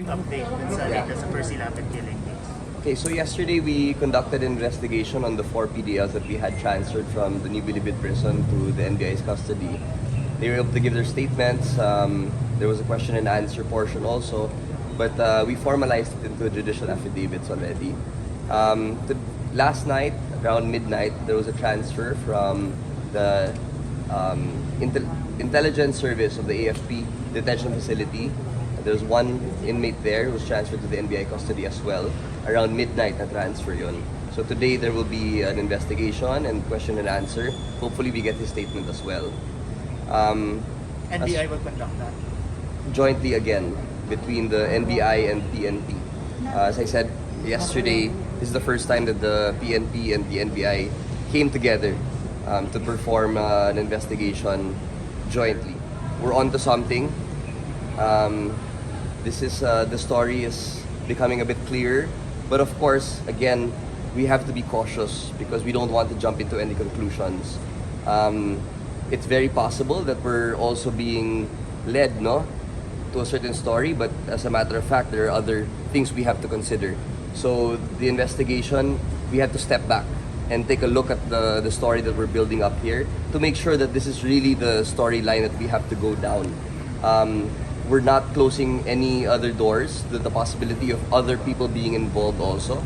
Update dun sa latest sa Percy Lapid killing case. Okay, so yesterday we conducted an investigation on the 4 PDLs that we had transferred from the New Bilibid prison to the NBI's custody. They were able to give their statements. There was a question and answer portion also, but we formalized it into judicial affidavits already. Last night, around midnight, there was a transfer from the intelligence service of the AFP detention facility. There's one inmate there who was transferred to the NBI custody as well. Around midnight na transfer yun. So today there will be an investigation and question and answer. Hopefully we get his statement as well. NBI will conduct that. Jointly again between the NBI and PNP. As I said yesterday, this is the first time that the PNP and the NBI came together to perform an investigation jointly. We're on to something. The story is becoming a bit clearer, but of course, again, we have to be cautious because we don't want to jump into any conclusions. It's very possible that we're also being led, to a certain story, but as a matter of fact, there are other things we have to consider. So the investigation, we have to step back and take a look at the story that we're building up here to make sure that this is really the storyline that we have to go down. We're not closing any other doors to the possibility of other people being involved also.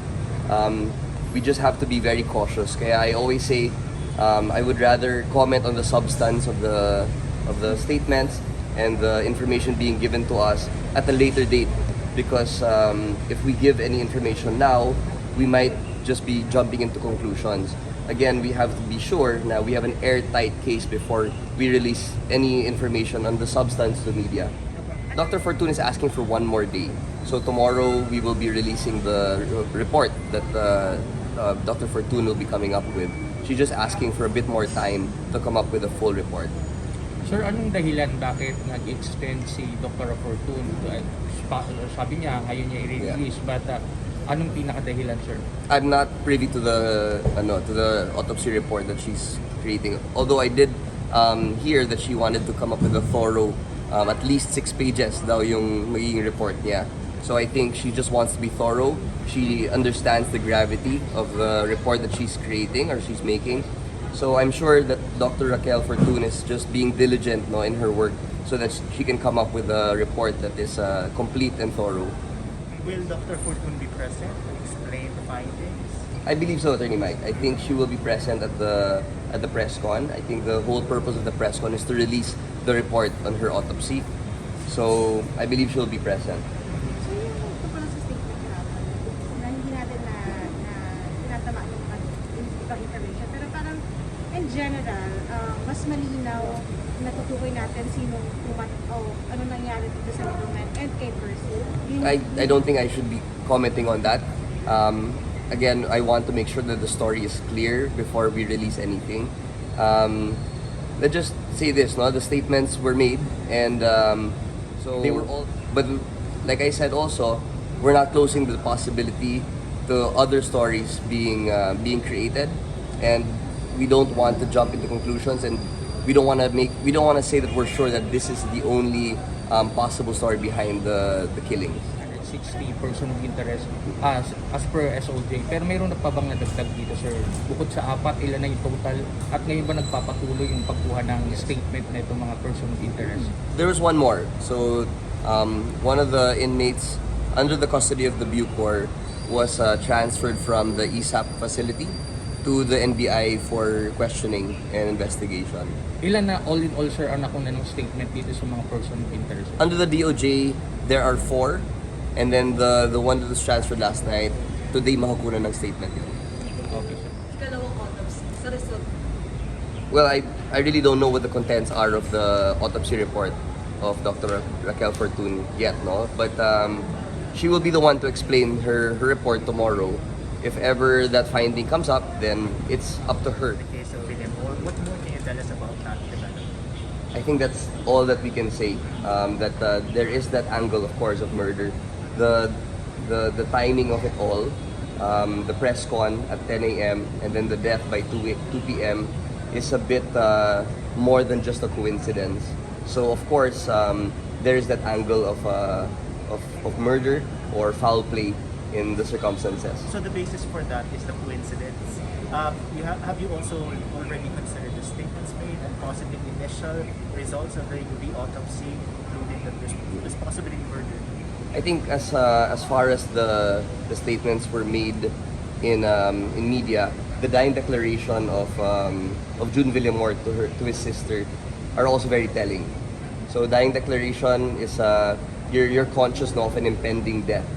We just have to be very cautious. Kaya I always say, I would rather comment on the substance of the statements and the information being given to us at a later date. Because if we give any information now, we might just be jumping into conclusions. Again, we have to be sure now we have an airtight case before we release any information on the substance to media. Dr. Fortune is asking for one more day. So tomorrow we will be releasing the report that Dr. Fortune will be coming up with. She's just asking for a bit more time to come up with a full report. Sir, anong dahilan bakit nag-extend si Dr. Fortune? Sabi niya, ngayon niya i-release, but anong pinaka-dahilan, sir? I'm not privy to the autopsy report that she's creating. Although I did hear that she wanted to come up with a thorough, at least 6 pages daw yung magiging report niya. So I think she just wants to be thorough. She understands the gravity of the report that she's creating or she's making. So I'm sure that Dr. Raquel Fortune is just being diligent in her work so that she can come up with a report that is complete and thorough. Will Dr. Fortune be present to explain the findings? I believe so, Attorney Mike. I think she will be present at the press con. I think the whole purpose of the press con is to release the report on her autopsy. So I believe she'll be present. So yung ito pala sa statement na hindi natin na tinatama yung ibang information. Pero parang in general, mas malinaw natutukoy natin sinong ano nangyari dito sa middleman and kay Percy. I don't think I should be commenting on that. Again, I want to make sure that the story is clear before we release anything. Let's just say this, the statements were made and so they were all, but like I said also, we're not closing the possibility to other stories being created, and we don't want to jump into conclusions, and we don't want to say that we're sure that this is the only possible story behind the killing. 60 person of interest as per SOJ. Pero mayroon na pa bang nadagdag dito, sir? Bukod sa 4, ilan na yung total? At ngayon ba nagpapatuloy yung pagkuha ng statement na itong mga person of interest? There was one more. So one of the inmates under the custody of the Bucor was transferred from the ESAP facility to the NBI for questioning and investigation. Ilan na all in all, sir, ang nakuna ng statement dito sa mga person of interest? Under the DOJ, there are 4. And then the one that was transferred last night, today makukunan ng statement yun. Okay, sir. Ikalawang autopsy sa result. Well, I really don't know what the contents are of the autopsy report of Dr. Raquel Fortune yet, But she will be the one to explain her report tomorrow. If ever that finding comes up, then it's up to her. The case of William Hall. What more can you tell us about that development? I think that's all that we can say. That there is that angle, of course, of murder. The timing of it all, the press con at 10 a.m. and then the death by 2 p.m. is a bit more than just a coincidence. So of course, there is that angle of of murder or foul play in the circumstances. So the basis for that is the coincidence. Have you also already considered the statements made and positive initial results of the autopsy, including that there's possibly murder? I think as far as the statements were made in media, the dying declaration of June Villamor to his sister are also very telling. So dying declaration is you're conscious of an impending death.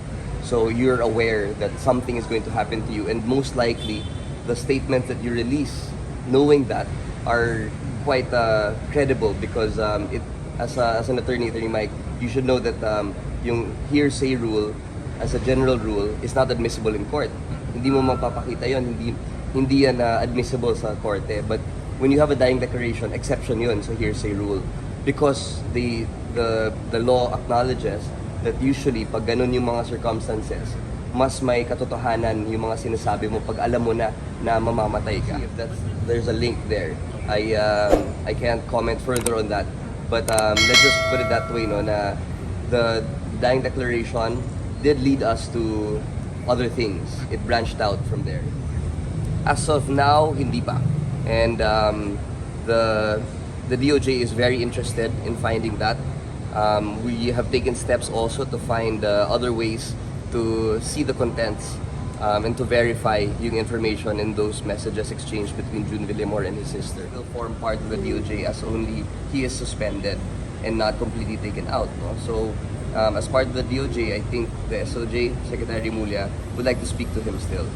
So you're aware that something is going to happen to you, and most likely the statements that you release, knowing that, are quite credible because as an attorney Mike, you should know that yung hearsay rule as a general rule is not admissible in court. Hindi mo mapapakita yon, hindi yan admissible sa korte. But when you have a dying declaration, exception yun sa hearsay rule because the law acknowledges that usually pag ganun yung mga circumstances, mas may katotohanan yung mga sinasabi mo pag alam mo na mamamatay ka. If there's a link there, I can't comment further on that. But let's just put it that way, no, na the dying declaration did lead us to other things. It branched out from there. As of now, hindi pa. And the DOJ is very interested in finding that. We have taken steps also to find other ways to see the contents and to verify yung information in those messages exchanged between June Villamor and his sister. Will form part of the DOJ as only he is suspended and not completely taken out. No? So as part of the DOJ, I think the SOJ, Secretary Mulya, would like to speak to him still.